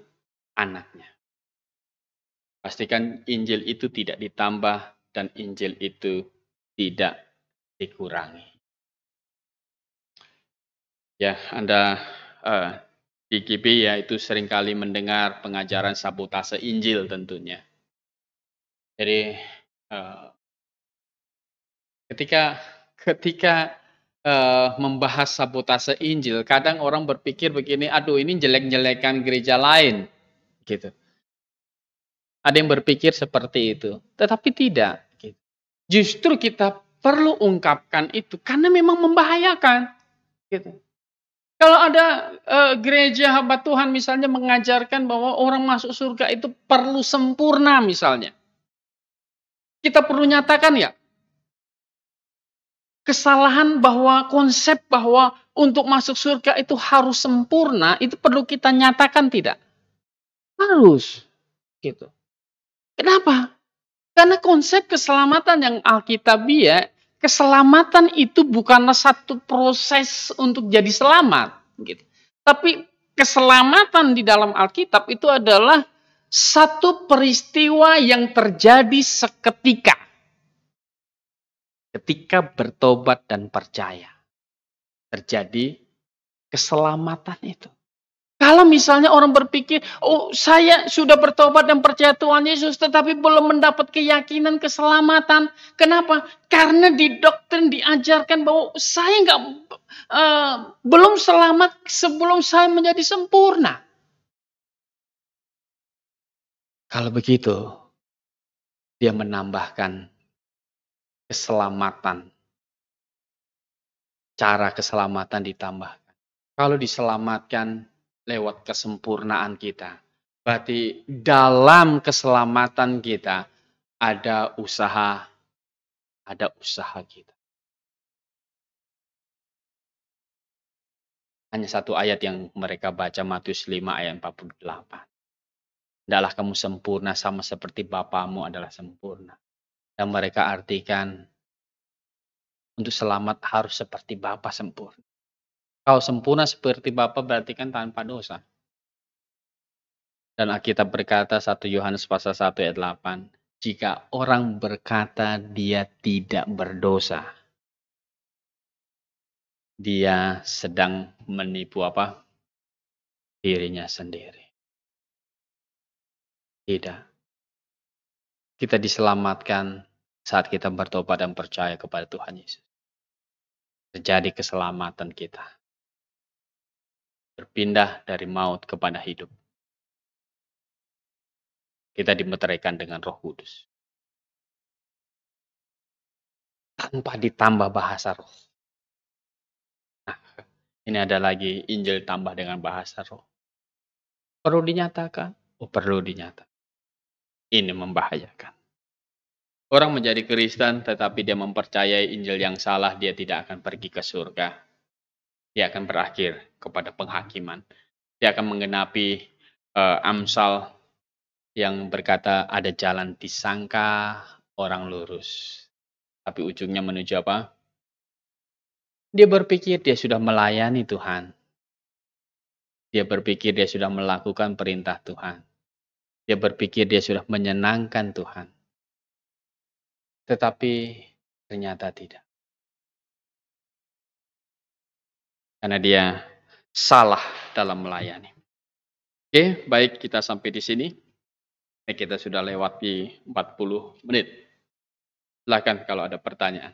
Speaker 1: anaknya. Pastikan Injil itu tidak ditambah dan Injil itu tidak dikurangi. Ya, Anda di GB ya itu seringkali mendengar pengajaran sabotase Injil tentunya. Jadi ketika membahas sabotase Injil, kadang orang berpikir begini, aduh ini jelek-jelekan gereja lain, gitu. Ada yang berpikir seperti itu, tetapi tidak. Gitu. Justru kita perlu ungkapkan itu karena memang membahayakan. Gitu. Kalau ada gereja hamba Tuhan misalnya mengajarkan bahwa orang masuk surga itu perlu sempurna misalnya. Kita perlu nyatakan ya. Kesalahan bahwa konsep bahwa untuk masuk surga itu harus sempurna, itu perlu kita nyatakan tidak? Harus. Gitu. Kenapa? Karena konsep keselamatan yang Alkitabiah, keselamatan itu bukanlah satu proses untuk jadi selamat. Gitu. Tapi keselamatan di dalam Alkitab itu adalah satu peristiwa yang terjadi seketika. Ketika bertobat dan percaya. Terjadi keselamatan itu. Kalau misalnya orang berpikir, oh saya sudah bertobat dan percaya Tuhan Yesus, tetapi belum mendapat keyakinan keselamatan. Kenapa? Karena di doktrin diajarkan bahwa saya belum selamat sebelum saya menjadi sempurna. Kalau begitu, dia menambahkan keselamatan. Cara keselamatan ditambahkan. Kalau diselamatkan lewat kesempurnaan kita. Berarti dalam keselamatan kita ada usaha kita. Hanya satu ayat yang mereka baca Matius 5 ayat 48. Hendaklah kamu sempurna sama seperti Bapamu adalah sempurna. Dan mereka artikan untuk selamat harus seperti Bapa sempurna. Kalau sempurna seperti Bapa berarti kan tanpa dosa. Dan Alkitab berkata 1 Yohanes pasal 1 ayat 8. Jika orang berkata dia tidak berdosa, dia sedang menipu apa? Dirinya sendiri. Tidak. Kita diselamatkan saat kita bertobat dan percaya kepada Tuhan Yesus. Terjadi keselamatan kita. Berpindah dari maut kepada hidup. Kita dimeteraikan dengan Roh Kudus. Tanpa ditambah bahasa roh. Nah, ini ada lagi Injil tambah dengan bahasa roh. Perlu dinyatakan? Oh, perlu dinyatakan. Ini membahayakan. Orang menjadi Kristen tetapi dia mempercayai Injil yang salah, dia tidak akan pergi ke surga. Dia akan berakhir kepada penghakiman. Dia akan menggenapi Amsal yang berkata ada jalan disangka orang lurus. Tapi ujungnya menuju apa? Dia berpikir dia sudah melayani Tuhan. Dia berpikir dia sudah melakukan perintah Tuhan. Dia berpikir dia sudah menyenangkan Tuhan. Tetapi ternyata tidak. Karena dia salah dalam melayani. Oke, baik kita sampai di sini. Kita sudah lewati 40 menit. Silakan kalau ada pertanyaan.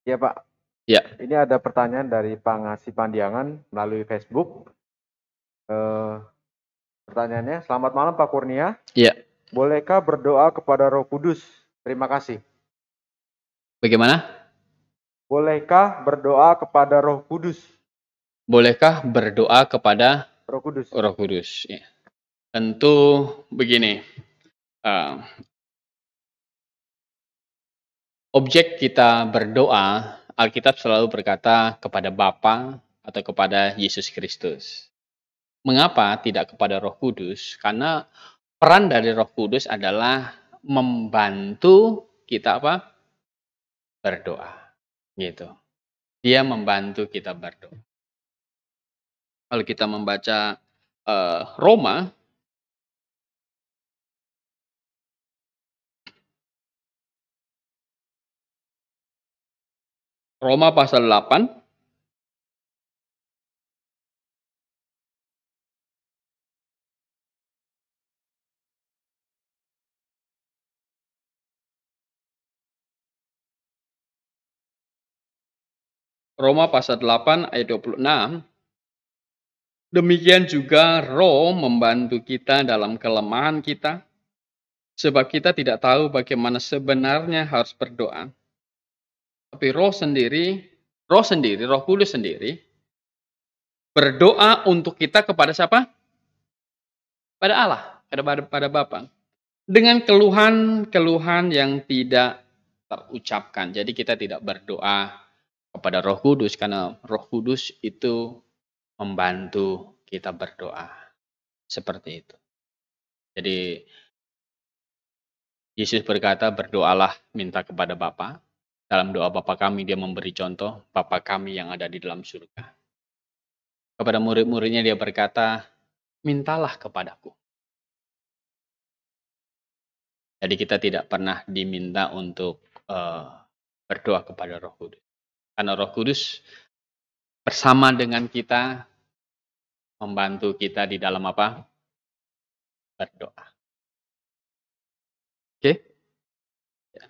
Speaker 2: Ya Pak.
Speaker 1: Ya.
Speaker 2: Ini ada pertanyaan dari Pangasi Pandiangan melalui Facebook. Pertanyaannya, selamat malam Pak Kurnia.
Speaker 1: Ya.
Speaker 2: Bolehkah berdoa kepada Roh Kudus? Terima kasih.
Speaker 1: Bagaimana?
Speaker 2: Bolehkah berdoa kepada Roh Kudus?
Speaker 1: Bolehkah berdoa kepada
Speaker 2: Roh Kudus?
Speaker 1: Roh Kudus. Ya. Tentu begini. Objek kita berdoa, Alkitab selalu berkata kepada Bapa, atau kepada Yesus Kristus. Mengapa tidak kepada Roh Kudus? Karena peran dari Roh Kudus adalah membantu kita berdoa, gitu. Dia membantu kita berdoa. Kalau kita membaca Roma pasal 8 ayat 26. Demikian juga Roh membantu kita dalam kelemahan kita, sebab kita tidak tahu bagaimana sebenarnya harus berdoa. Tapi Roh Kudus sendiri, berdoa untuk kita kepada siapa? Pada Allah, pada Bapa. Dengan keluhan-keluhan yang tidak terucapkan. Jadi kita tidak berdoa kepada Roh Kudus, karena Roh Kudus itu membantu kita berdoa. Seperti itu. Jadi Yesus berkata, berdoalah minta kepada Bapa. Dalam doa Bapa kami, dia memberi contoh, Bapa kami yang ada di dalam surga. Kepada murid-muridnya dia berkata, mintalah kepadaku. Jadi kita tidak pernah diminta untuk berdoa kepada Roh Kudus. Karena Roh Kudus bersama dengan kita, membantu kita di dalam apa? Berdoa. Oke? Ya.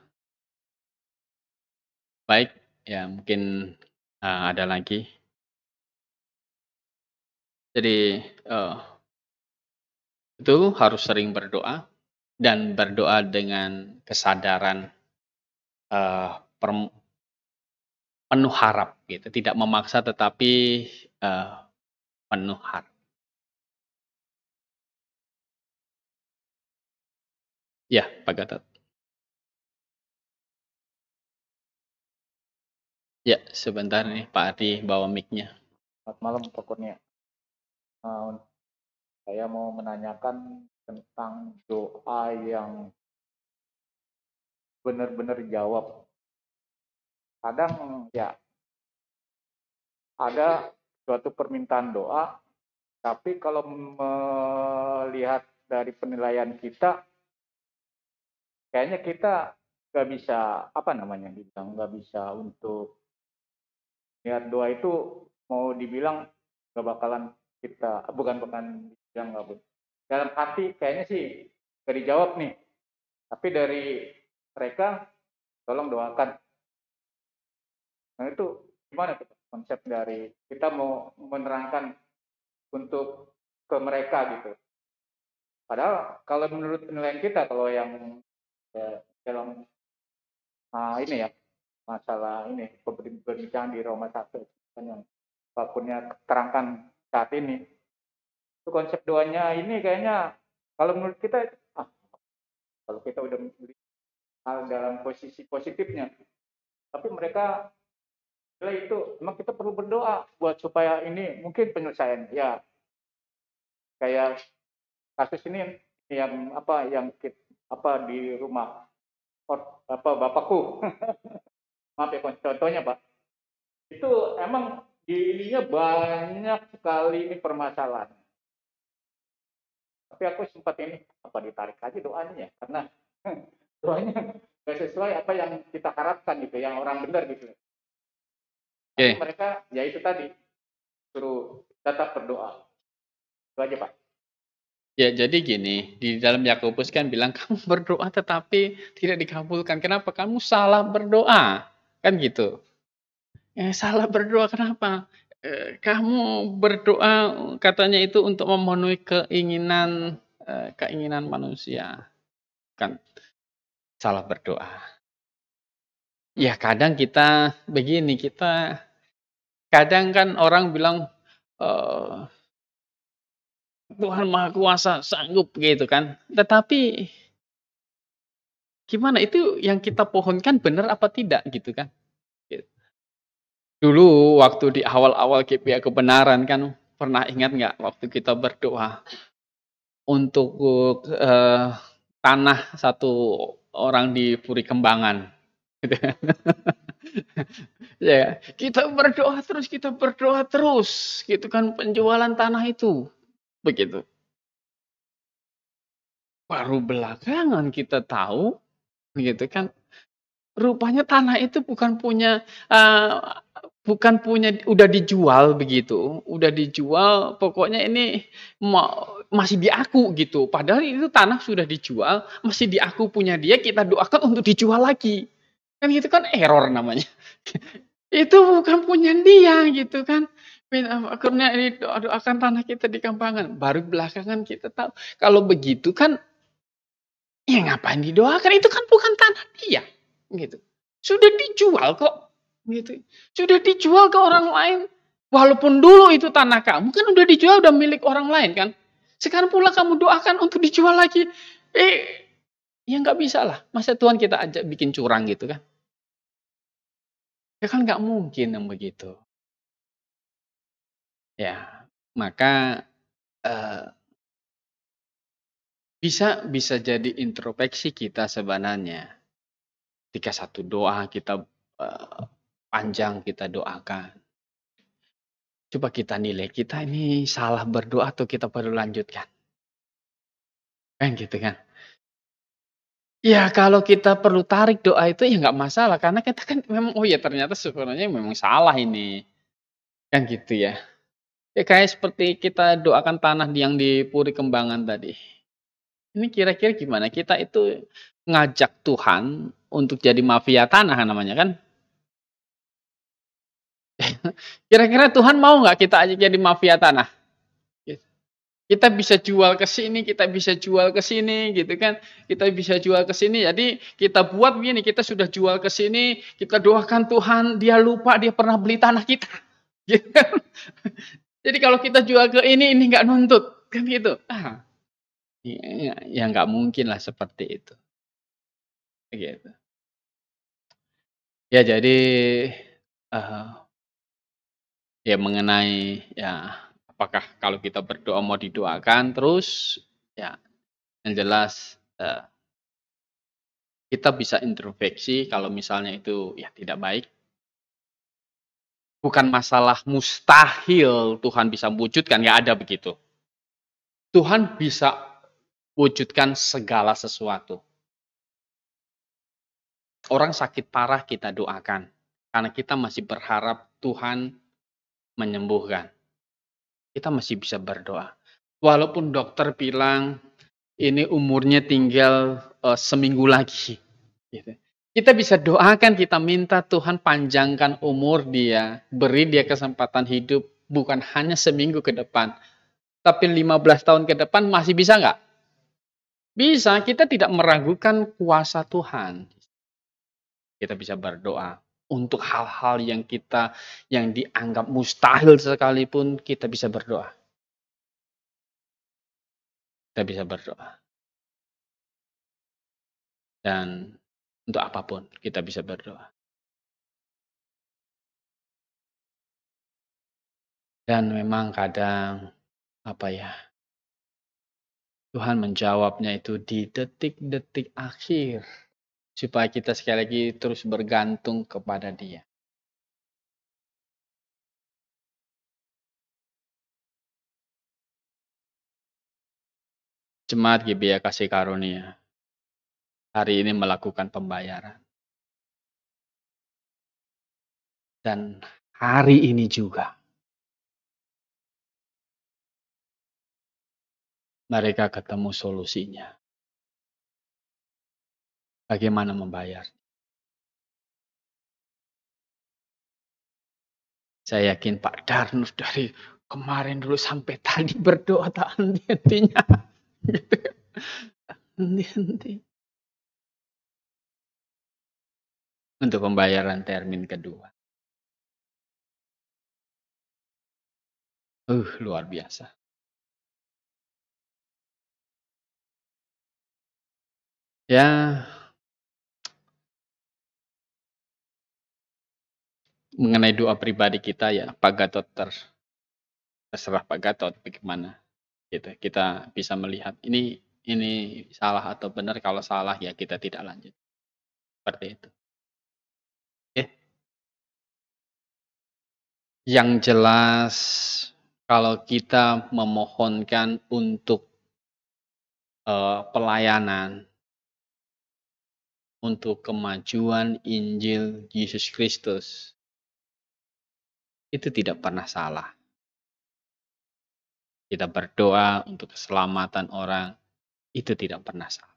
Speaker 1: Baik, ya mungkin ada lagi. Jadi itu harus sering berdoa dan berdoa dengan kesadaran penuh harap gitu, tidak memaksa tetapi penuh harap. Ya, Pak Gatot. Ya, sebentar nih Pak Ardi bawa mic-nya.
Speaker 3: Selamat malam Pak Kurnia. Saya mau menanyakan tentang doa yang benar-benar jawab. Kadang ya ada suatu permintaan doa, tapi kalau melihat dari penilaian kita, kayaknya kita nggak bisa nggak bisa untuk lihat doa itu mau dibilang nggak bakalan kita bukan dibilang nggak dalam hati kayaknya sih nggak dijawab nih, tapi dari mereka tolong doakan. Nah itu gimana konsep dari kita mau menerangkan untuk ke mereka gitu. Padahal kalau menurut penilaian kita, kalau yang dalam ini ya masalah ini perbincangan di Roma 1 yang apapun terangkan saat ini, itu konsep doanya ini kayaknya kalau menurut kita kalau kita udah dalam posisi positifnya, tapi mereka itu memang kita perlu berdoa buat supaya ini mungkin penyelesaian ya kayak kasus ini yang di rumah bapakku maaf ya contohnya Pak, itu emang di ininya banyak sekali ini permasalahan, tapi aku sempat ini ditarik aja doanya ya, karena doanya nggak sesuai apa yang kita harapkan gitu, yang orang benar gitu. Tapi mereka ya itu tadi suruh tetap berdoa. Itu aja Pak.
Speaker 1: Ya jadi gini, di dalam Yakobus kan bilang kamu berdoa tetapi tidak dikabulkan. Kenapa? Kamu salah berdoa. Kan gitu. Salah berdoa kenapa? Kamu berdoa katanya itu untuk memenuhi keinginan manusia. Kan salah berdoa. Ya kadang kita begini, kadang kan orang bilang Tuhan Maha Kuasa sanggup gitu kan. Tetapi gimana itu yang kita pohonkan benar apa tidak gitu kan? Dulu waktu di awal-awal GPA Kebenaran kan pernah ingat nggak waktu kita berdoa untuk tanah satu orang di Puri Kembangan. Gitu. Ya, kita berdoa terus, gitu kan penjualan tanah itu, begitu. Baru belakangan kita tahu, gitu kan, rupanya tanah itu bukan punya, udah dijual begitu, udah dijual, pokoknya ini masih diaku gitu. Padahal itu tanah sudah dijual, masih diaku punya dia, kita doakan untuk dijual lagi. Kan itu kan error namanya. Itu bukan punya dia gitu kan. Akhirnya ini doakan tanah kita di Kampangan. Baru belakangan kita tahu kalau begitu kan, ya ngapain didoakan? Itu kan bukan tanah dia, gitu. Sudah dijual kok, gitu. Sudah dijual ke orang lain. Walaupun dulu itu tanah kamu kan udah dijual, udah milik orang lain kan. Sekarang pula kamu doakan untuk dijual lagi. Ya nggak bisa lah. Masa Tuhan kita ajak bikin curang gitu kan? Ya kan nggak mungkin yang begitu. Ya, maka bisa jadi introspeksi kita sebenarnya. Ketika satu doa kita panjang kita doakan. Coba kita nilai, kita ini salah berdoa atau kita perlu lanjutkan. Kan gitu kan. Ya kalau kita perlu tarik doa itu ya nggak masalah. Karena kita kan memang, oh ya ternyata sebenarnya memang salah ini. Kan gitu ya. Ya kayak seperti kita doakan tanah yang di Puri Kembangan tadi. Ini kira-kira gimana? Kita itu ngajak Tuhan untuk jadi mafia tanah namanya kan? Kira-kira Tuhan mau nggak kita ajak jadi mafia tanah? Kita bisa jual ke sini, kita bisa jual ke sini, gitu kan? Kita bisa jual ke sini. Jadi kita buat begini, kita sudah jual ke sini, kita doakan Tuhan, dia lupa dia pernah beli tanah kita. Gitu kan? Jadi kalau kita jual ke ini nggak nuntut, kan gitu? Ya nggak mungkin lah seperti itu. Gitu. Ya jadi ya mengenai ya apakah kalau kita berdoa mau didoakan terus, ya yang jelas kita bisa introspeksi kalau misalnya itu ya tidak baik. Bukan masalah mustahil Tuhan bisa wujudkan, nggak ada begitu. Tuhan bisa wujudkan segala sesuatu. Orang sakit parah kita doakan, karena kita masih berharap Tuhan menyembuhkan. Kita masih bisa berdoa. Walaupun dokter bilang ini umurnya tinggal seminggu lagi. Gitu. Kita bisa doakan, kita minta Tuhan panjangkan umur dia, beri dia kesempatan hidup bukan hanya seminggu ke depan, tapi 15 tahun ke depan masih bisa nggak? Bisa, kita tidak meragukan kuasa Tuhan. Kita bisa berdoa untuk hal-hal yang dianggap mustahil sekalipun kita bisa berdoa. Kita bisa berdoa. Dan untuk apapun kita bisa berdoa. Dan memang kadang Tuhan menjawabnya itu di detik-detik akhir. Supaya kita sekali lagi terus bergantung kepada Dia. Jemaat GBA Kasih Karunia hari ini melakukan pembayaran. Dan hari ini juga mereka ketemu solusinya. Bagaimana membayar? Saya yakin Pak Darnus dari kemarin dulu sampai tadi berdoa tak henti-hentinya. Gitu. Henti-henti. Untuk pembayaran termin kedua. Luar biasa. Ya, mengenai doa pribadi kita ya Pak Gatot terserah Pak Gatot bagaimana gitu. Kita bisa melihat ini salah atau benar. Kalau salah ya kita tidak lanjut. Seperti itu. Oke. Yang jelas kalau kita memohonkan untuk pelayanan, untuk kemajuan Injil Yesus Kristus, itu tidak pernah salah. Kita berdoa untuk keselamatan orang, itu tidak pernah salah.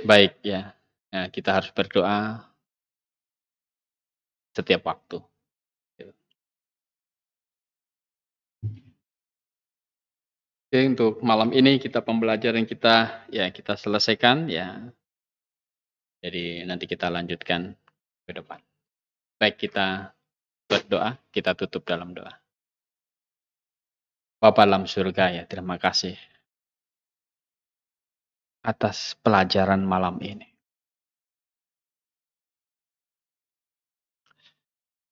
Speaker 1: Baik ya. Nah, kita harus berdoa setiap waktu. Oke, untuk malam ini pembelajaran kita selesaikan ya. Jadi nanti kita lanjutkan ke depan. Baik, kita berdoa, kita tutup dalam doa. Bapa dalam surga ya, terima kasih atas pelajaran malam ini.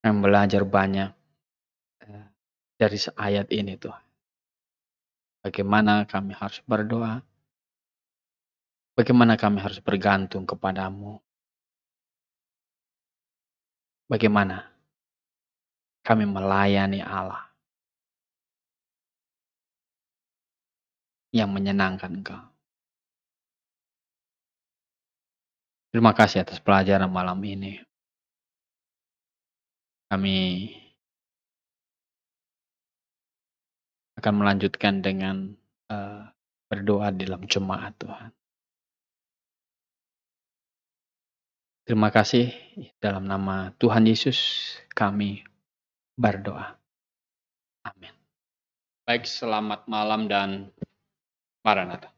Speaker 1: Yang belajar banyak dari ayat ini Tuhan. Bagaimana kami harus berdoa, bagaimana kami harus bergantung kepadamu, bagaimana kami melayani Allah yang menyenangkan Engkau. Terima kasih atas pelajaran malam ini. Kami akan melanjutkan dengan berdoa di dalam jemaat Tuhan. Terima kasih dalam nama Tuhan Yesus kami berdoa. Amin. Baik, selamat malam dan Maranatha.